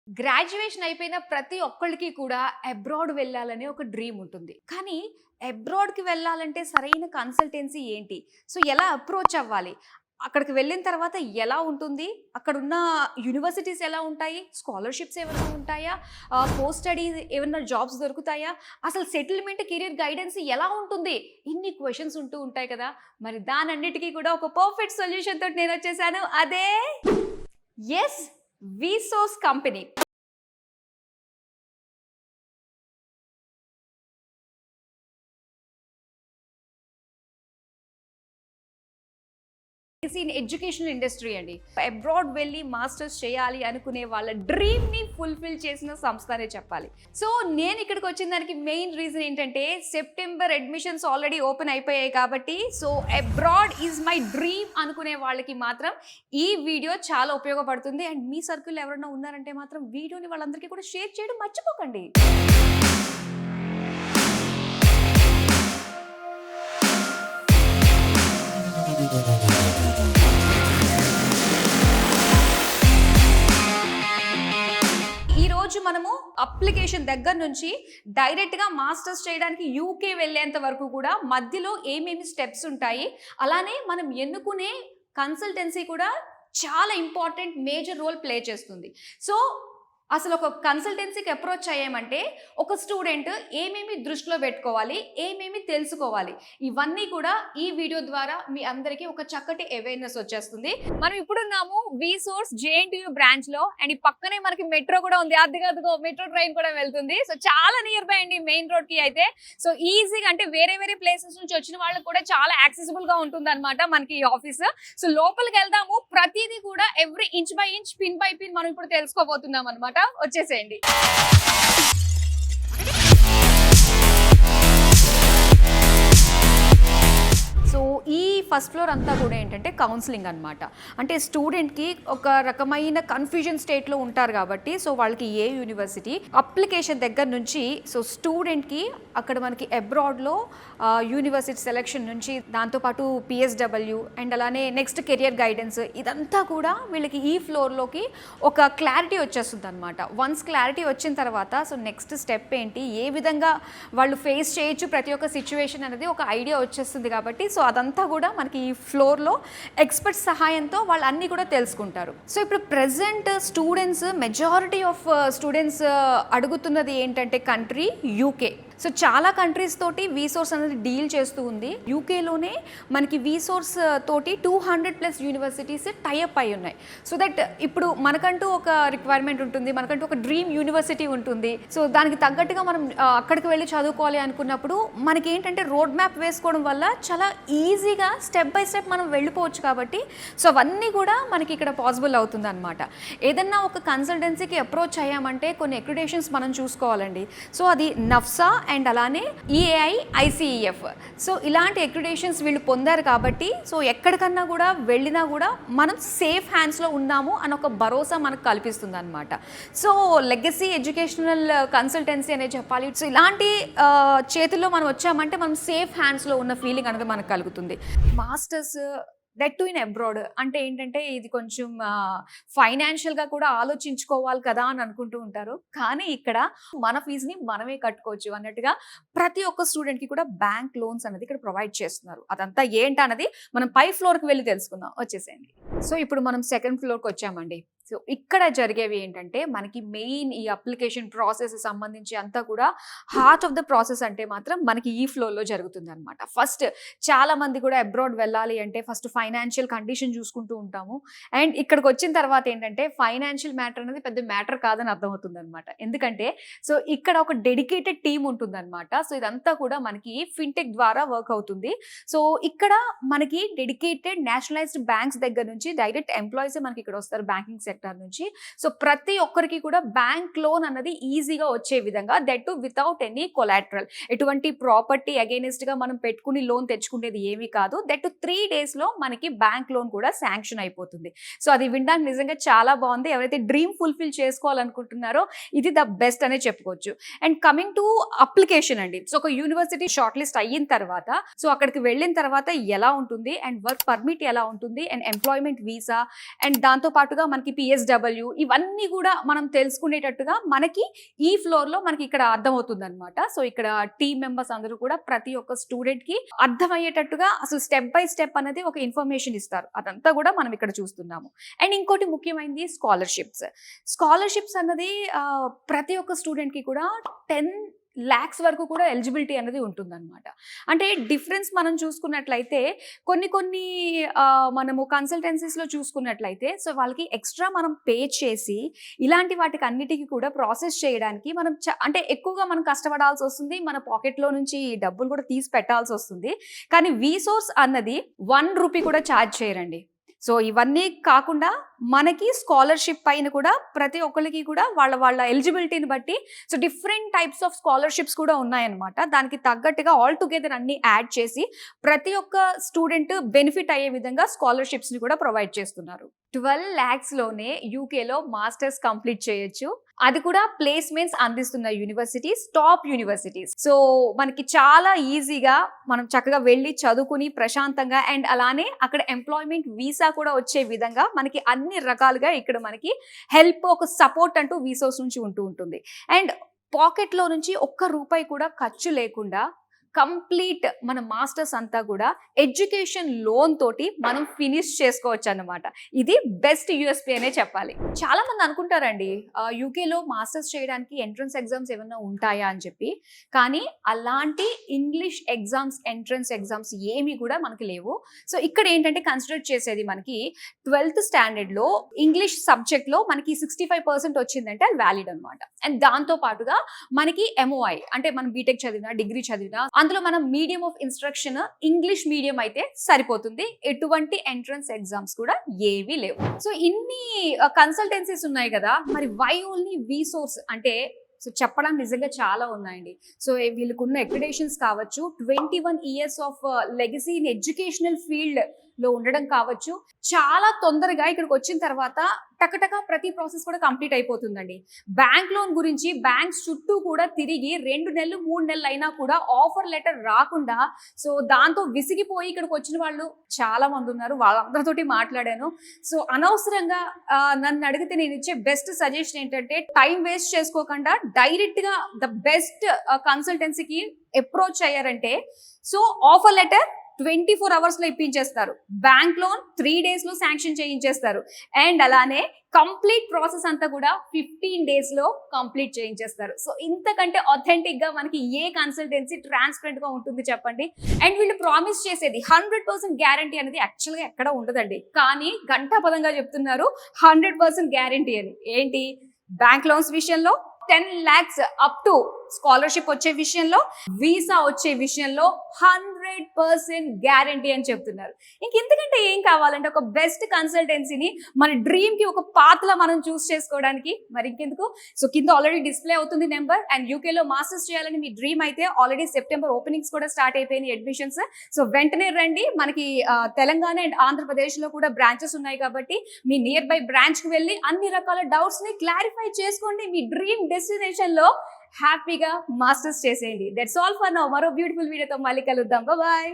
Graduation అయిపోయిన ప్రతి ఒక్కళ్ళకి కూడా అబ్రాడ్ వెళ్ళాలనే ఒక డ్రీమ్ ఉంటుంది. కానీ అబ్రాడ్‌కి వెళ్ళాలంటే సరైన కన్సల్టెన్సీ ఏంటి? సో, ఎలా అప్రోచ్ అవ్వాలి? అక్కడికి వెళ్ళిన తర్వాత ఎలా ఉంటుంది? అక్కడున్న యూనివర్సిటీస్ ఎలా ఉంటాయి? స్కాలర్‌షిప్స్ ఏమైనా ఉంటాయా? పోస్ట్ స్టడీ ఏమన్నా జాబ్స్ దొరుకుతాయా? అసలు సెటిల్‌మెంట్, కెరియర్ గైడెన్స్ ఎలా ఉంటుంది? ఇన్ని క్వెషన్స్ ఉంటూ ఉంటాయి కదా! మరి దానన్నిటికి కూడా ఒక పర్ఫెక్ట్ సొల్యూషన్ తోటి నేనొచ్చేసాను. అదే యెస్! విసోర్స్ కంపెనీ. ఇన్ ఎడ్యుకేషనల్ ఇండస్ట్రీ అండి. అబ్రాడ్ వెళ్ళి మాస్టర్స్ చేయాలి అనుకునే వాళ్ళ డ్రీమ్ ని ఫుల్ఫిల్ చేసిన సంస్థ అనే చెప్పాలి. సో నేను ఇక్కడికి వచ్చిన దానికి మెయిన్ రీజన్ ఏంటంటే సెప్టెంబర్ అడ్మిషన్స్ ఆల్రెడీ ఓపెన్ అయిపోయాయి కాబట్టి so abroad is my dream అనుకునే వాళ్ళకి మాత్రం ఈ వీడియో చాలా ఉపయోగపడుతుంది. అండ్ మీ సర్కిల్ ఎవరైనా ఉన్నారంటే మాత్రం వీడియోని వాళ్ళందరికీ కూడా షేర్ చేయడం మర్చిపోకండి. ఈరోజు మనము అప్లికేషన్ దగ్గర నుంచి డైరెక్ట్గా మాస్టర్స్ చేయడానికి యూకే వెళ్ళేంత వరకు కూడా మధ్యలో ఏమేమి స్టెప్స్ ఉంటాయి, అలానే మనం ఎన్నుకునే కన్సల్టెన్సీ కూడా చాలా ఇంపార్టెంట్ మేజర్ రోల్ ప్లే చేస్తుంది. సో అసలు ఒక కన్సల్టెన్సీకి అప్రోచ్ అయ్యామంటే ఒక స్టూడెంట్ ఏమేమి దృష్టిలో పెట్టుకోవాలి, ఏమేమి తెలుసుకోవాలి, ఇవన్నీ కూడా ఈ వీడియో ద్వారా మీ అందరికీ ఒక చక్కటి అవేర్నెస్ వచ్చేస్తుంది. మనం ఇప్పుడున్నాము విసోర్స్ జేఎన్టీయూ బ్రాంచ్ లో. అండ్ ఈ పక్కనే మనకి మెట్రో కూడా ఉంది, అదిగో మెట్రో ట్రైన్ కూడా వెళ్తుంది. సో చాలా నియర్ బై అండి మెయిన్ రోడ్ కి అయితే. సో ఈజీగా అంటే వేరే ప్లేసెస్ నుంచి వచ్చిన వాళ్ళకి కూడా చాలా యాక్సెసిబుల్ గా ఉంటుంది అనమాట మనకి ఈ ఆఫీస్. సో లోపలికి వెళ్దాము, ప్రతిదీ కూడా every inch by inch, pin by pin మనం ఇప్పుడు తెలుసుకోబోతున్నాం అనమాట. వచ్చేసేయండి. సో ఈ ఫస్ట్ ఫ్లోర్ అంతా కూడా ఏంటంటే కౌన్సిలింగ్ అనమాట. అంటే స్టూడెంట్కి ఒక రకమైన కన్ఫ్యూజన్ స్టేట్లో ఉంటారు కాబట్టి సో వాళ్ళకి ఏ యూనివర్సిటీ అప్లికేషన్ దగ్గర నుంచి సో స్టూడెంట్కి అక్కడ మనకి అబ్రాడ్లో యూనివర్సిటీ సెలెక్షన్ నుంచి దాంతోపాటు పిఎస్డబ్ల్యూ అండ్ అలానే నెక్స్ట్ కెరియర్ గైడెన్స్ ఇదంతా కూడా వీళ్ళకి ఈ ఫ్లోర్లోకి ఒక క్లారిటీ వచ్చేస్తుంది అనమాట. వన్స్ క్లారిటీ వచ్చిన తర్వాత సో నెక్స్ట్ స్టెప్ ఏంటి, ఏ విధంగా వాళ్ళు ఫేస్ చేయొచ్చు ప్రతి ఒక్క సిచ్యువేషన్ అనేది ఒక ఐడియా వచ్చేస్తుంది కాబట్టి సో అదంతా కూడా మనకి ఈ ఫ్లోర్లో ఎక్స్పర్ట్ సహాయంతో వాళ్ళు అన్నీ కూడా తెలుసుకుంటారు. సో ఇప్పుడు present students majority of students అడుగుతున్నది ఏంటంటే కంట్రీ యూకే. సో చాలా కంట్రీస్ తోటి విసోర్స్ అనేది డీల్ చేస్తూ ఉంది. యూకేలోనే మనకి విసోర్స్ తోటి 200+ యూనివర్సిటీస్ టైఅప్ అయి ఉన్నాయి. సో దట్ ఇప్పుడు మనకంటూ ఒక రిక్వైర్మెంట్ ఉంటుంది, మనకంటూ ఒక డ్రీమ్ యూనివర్సిటీ ఉంటుంది. సో దానికి తగ్గట్టుగా మనం అక్కడికి వెళ్ళి చదువుకోవాలి అనుకున్నప్పుడు మనకి ఏంటంటే రోడ్ మ్యాప్ వేసుకోవడం వల్ల చాలా ఈజీగా స్టెప్ బై స్టెప్ మనం వెళ్ళిపోవచ్చు కాబట్టి సో అవన్నీ కూడా మనకి ఇక్కడ పాసిబుల్ అవుతుంది అనమాట. ఏదన్నా ఒక కన్సల్టెన్సీకి అప్రోచ్ అయ్యామంటే కొన్ని అక్రిడేషన్స్ మనం చూసుకోవాలండి. సో అది నఫ్సా అండ్ అలానే ఈఏఐ, ఐసిఈఎఫ్. సో ఇలాంటి అక్రిడేషన్స్ వీళ్ళు పొందారు కాబట్టి సో ఎక్కడికన్నా కూడా వెళ్ళినా కూడా మనం సేఫ్ హ్యాండ్స్లో ఉన్నాము అని ఒక భరోసా మనకు కల్పిస్తుంది అనమాట. సో లెగసీ ఎడ్యుకేషనల్ కన్సల్టెన్సీ అనే చెప్పాలి. సో ఇలాంటి చేతుల్లో మనం వచ్చామంటే మనం సేఫ్ హ్యాండ్స్లో ఉన్న ఫీలింగ్ అనేది మనకు కలుగుతుంది. Masters that to in abroad అంటే ఏంటంటే ఇది కొంచెం ఫైనాన్షియల్గా కూడా ఆలోచించుకోవాలి కదా అని అనుకుంటూ ఉంటారు. కానీ ఇక్కడ మన ఫీజుని మనమే కట్టుకోవచ్చు అన్నట్టుగా ప్రతి ఒక్క స్టూడెంట్కి కూడా బ్యాంక్ లోన్స్ అనేది ఇక్కడ ప్రొవైడ్ చేస్తున్నారు. అదంతా ఏంటన్నది మనం పై ఫ్లోర్కి వెళ్ళి తెలుసుకుందాం. వచ్చేసేయండి. సో ఇప్పుడు మనం సెకండ్ ఫ్లోర్కి వచ్చామండి. సో ఇక్కడ జరిగేవి ఏంటంటే మనకి మెయిన్ ఈ అప్లికేషన్ ప్రాసెస్ సంబంధించి అంతా కూడా హార్ట్ ఆఫ్ ద ప్రాసెస్ అంటే మాత్రం మనకి ఈ ఫ్లోర్లో జరుగుతుంది అనమాట. ఫస్ట్ చాలా మంది కూడా అబ్రాడ్ వెళ్ళాలి అంటే ఫస్ట్ ఫైనాన్షియల్ కండిషన్ చూసుకుంటూ ఉంటాము. అండ్ ఇక్కడికి వచ్చిన తర్వాత ఏంటంటే ఫైనాన్షియల్ మ్యాటర్ అనేది పెద్ద మ్యాటర్ కాదని అర్థమవుతుంది అనమాట. ఎందుకంటే సో ఇక్కడ ఒక డెడికేటెడ్ టీమ్ ఉంటుంది అనమాట. సో ఇదంతా కూడా మనకి ఫిన్టెక్ ద్వారా వర్క్ అవుతుంది. సో ఇక్కడ మనకి డెడికేటెడ్ నేషనలైజ్డ్ బ్యాంక్స్ దగ్గర నుంచి డైరెక్ట్ ఎంప్లాయీస్ మనకి ఇక్కడ వస్తారు బ్యాంకింగ్ సెక్టర్ నుంచి. సో ప్రతి ఒక్కరికి కూడా బ్యాంక్ లోన్ అన్నది ఈజీగా వచ్చే విధంగా that to without any collateral, ఎటువంటి ప్రాపర్టీ అగైనెస్ట్ గా మనం పెట్టుకుని లోన్ తెచ్చుకునేది ఏమీ కాదు. దట్ టు 3 days లో మనకి బ్యాంక్ లోన్ కూడా శాంక్షన్ అయిపోతుంది. సో అది వినడానికి నిజంగా చాలా బాగుంది. ఎవరైతే డ్రీమ్ ఫుల్ఫిల్ చేసుకోవాలనుకుంటున్నారో ఇది ద బెస్ట్ అనే చెప్పుకోవచ్చు. అండ్ కమింగ్ టు అప్లికేషన్ అండి. సో ఒక యూనివర్సిటీ షార్ట్ లిస్ట్ అయిన తర్వాత సో అక్కడికి వెళ్ళిన తర్వాత ఎలా ఉంటుంది అండ్ వర్క్ పర్మిట్ ఎలా ఉంటుంది అండ్ ఎంప్లాయ్మెంట్ వీసా అండ్ దాంతో పాటుగా మనకి పిఎస్డబ్ల్యూ ఇవన్నీ కూడా మనం తెలుసుకునేటట్టుగా మనకి ఈ ఫ్లోర్లో మనకి ఇక్కడ అర్థమవుతుంది అనమాట. సో ఇక్కడ టీమ్ మెంబర్స్ అందరూ కూడా ప్రతి ఒక్క స్టూడెంట్కి అర్థమయ్యేటట్టుగా అసలు స్టెప్ బై స్టెప్ అనేది ఒక ఇన్ఫర్మేషన్ ఇస్తారు. అదంతా కూడా మనం ఇక్కడ చూస్తున్నాము. అండ్ ఇంకోటి ముఖ్యమైనది స్కాలర్షిప్స్ అన్నది ప్రతి ఒక్క స్టూడెంట్కి కూడా 10 lakhs వరకు కూడా ఎలిజిబిలిటీ అనేది ఉంటుందన్నమాట. అంటే డిఫరెన్స్ మనం చూసుకున్నట్లయితే కొన్ని మనము కన్సల్టెన్సీస్లో చూసుకున్నట్లయితే సో వాళ్ళకి ఎక్స్ట్రా మనం పే చేసి ఇలాంటి వాటికి అన్నిటికీ కూడా ప్రాసెస్ చేయడానికి మనం అంటే ఎక్కువగా మనం కష్టపడాల్సి వస్తుంది, మన పాకెట్లో నుంచి డబ్బులు కూడా తీసి పెట్టాల్సి వస్తుంది. కానీ వీసోర్స్ అన్నది 1 రూపీ కూడా ఛార్జ్ చేయరండి. సో ఇవన్నీ కాకుండా మనకి స్కాలర్షిప్ పైన కూడా ప్రతి ఒక్కరికి కూడా వాళ్ళ ఎలిజిబిలిటీని బట్టి so different types of scholarships కూడా ఉన్నాయన్నమాట. దానికి తగ్గట్టుగా ఆల్ టుగెదర్ అన్ని యాడ్ చేసి ప్రతి ఒక్క స్టూడెంట్ బెనిఫిట్ అయ్యే విధంగా స్కాలర్షిప్స్ని కూడా ప్రొవైడ్ చేస్తున్నారు. 12 lakhsలోనే యూకేలో మాస్టర్స్ కంప్లీట్ చేయొచ్చు. అది కూడా ప్లేస్మెంట్స్ అందిస్తున్న యూనివర్సిటీస్, టాప్ యూనివర్సిటీస్. సో మనకి చాలా ఈజీగా మనం చక్కగా వెళ్ళి చదువుకుని ప్రశాంతంగా అండ్ అలానే అక్కడ ఎంప్లాయ్మెంట్ వీసా కూడా వచ్చే విధంగా మనకి అన్ని రకాలుగా ఇక్కడ మనకి హెల్ప్, ఒక సపోర్ట్ అంటూ వీసోస్ నుంచి ఉంటుంది. అండ్ పాకెట్లో నుంచి ఒక్క రూపాయి కూడా ఖర్చు లేకుండా కంప్లీట్ మన మాస్టర్స్ అంతా కూడా ఎడ్యుకేషన్ లోన్ తోటి మనం ఫినిష్ చేసుకోవచ్చు అన్నమాట. ఇది బెస్ట్ యూఎస్పీ అనే చెప్పాలి. చాలా మంది అనుకుంటారండి యూకేలో మాస్టర్స్ చేయడానికి ఎంట్రన్స్ ఎగ్జామ్స్ ఏమైనా ఉంటాయా అని చెప్పి. కానీ అలాంటి ఇంగ్లీష్ ఎగ్జామ్స్, ఎంట్రన్స్ ఎగ్జామ్స్ ఏమీ కూడా మనకి లేవు. సో ఇక్కడ ఏంటంటే కన్సిడర్ చేసేది మనకి 12th స్టాండర్డ్లో ఇంగ్లీష్ సబ్జెక్ట్లో మనకి 65% వచ్చిందంటే అది వ్యాలిడ్ అనమాట. అండ్ దాంతో పాటుగా మనకి MOI అంటే మనం బీటెక్ చదివినా, డిగ్రీ చదివినా అందులో మనం medium of instruction English medium అయితే సరిపోతుంది. ఎటువంటి ఎంట్రన్స్ ఎగ్జామ్స్ కూడా ఏవీ లేవు. సో ఇన్ని కన్సల్టెన్సీస్ ఉన్నాయి కదా, మరి వై ఓన్లీ వీసోర్స్ అంటే సో చెప్పడానికి నిజంగా చాలా ఉన్నాయండి. సో వీళ్ళకున్న అక్రిడేషన్స్ కావచ్చు, 21 years of legacy in educational field లో ఉండడం కావచ్చు, చాలా తొందరగా ఇక్కడికి వచ్చిన తర్వాత టకటక ప్రతి ప్రాసెస్ కూడా కంప్లీట్ అయిపోతుందండి. బ్యాంక్ లోన్ గురించి బ్యాంక్స్ చుట్టూ కూడా తిరిగి 2 నెలలు 3 నెలలు అయినా కూడా ఆఫర్ లెటర్ రాకుండా సో దాంతో విసిగిపోయి ఇక్కడికి వచ్చిన వాళ్ళు చాలా మంది ఉన్నారు. వాళ్ళందరితోటి మాట్లాడాను. సో అనవసరంగా నన్ను అడిగితే నేను ఇచ్చే బెస్ట్ సజెషన్ ఏంటంటే టైం వేస్ట్ చేసుకోకుండా డైరెక్ట్ గా ద బెస్ట్ కన్సల్టెన్సీకి అప్రోచ్ అయ్యారంటే సో ఆఫర్ లెటర్ 24 hours లో ఇప్పించేస్తారు, బ్యాంక్ లోన్ 3 days లో శాంక్షన్ చేయించేస్తారు. అండ్ అలానే కంప్లీట్ ప్రాసెస్ అంతా కూడా 15 days లో కంప్లీట్ చేయించేస్తారు. సో ఇంతకంటే ఆథెంటిక్ గా మనకి ఏ కన్సల్టెన్సీ ట్రాన్స్పరెంట్ గా ఉంటుంది చెప్పండి. అండ్ వీళ్ళు ప్రామిస్ చేసేది 100% గ్యారంటీ అనేది యాక్చువల్ గా ఎక్కడ ఉండదండి. కానీ ఘంటాపదంగా చెప్తున్నారు 100% గ్యారంటీ అని. ఏంటి? బ్యాంక్ లోన్స్ విషయంలో 10 lakhs అప్ టు స్కాలర్షిప్ వచ్చే విషయంలో, వీసా వచ్చే విషయంలో 100% గ్యారంటీ అని చెప్తున్నారు. ఇంకెందుకంటే ఏం కావాలంటే ఒక బెస్ట్ కన్సల్టెన్సీని మన డ్రీమ్ కి ఒక పాత్రలా మనం చూస్ చేసుకోవడానికి మరి ఇంకెందుకు. సో కింద ఆల్రెడీ డిస్ప్లే అవుతుంది నెంబర్. అండ్ యూకేలో మాస్టర్స్ చేయాలని మీ డ్రీమ్ అయితే ఆల్రెడీ సెప్టెంబర్ ఓపెనింగ్స్ కూడా స్టార్ట్ అయిపోయినాయి అడ్మిషన్స్. సో వెంటనే రండి. మనకి తెలంగాణ అండ్ ఆంధ్రప్రదేశ్ లో కూడా బ్రాంచెస్ ఉన్నాయి కాబట్టి మీ నియర్ బై బ్రాంచ్ కి వెళ్ళి అన్ని రకాల డౌట్స్ ని క్లారిఫై చేసుకోండి. మీ డ్రీమ్ డెస్టినేషన్ లో హ్యాపీగా మాస్టర్స్ చేసేయండి. That's all for now. మరో బ్యూటిఫుల్ వీడియోతో మళ్ళీ కలుద్దాం. బాయ్.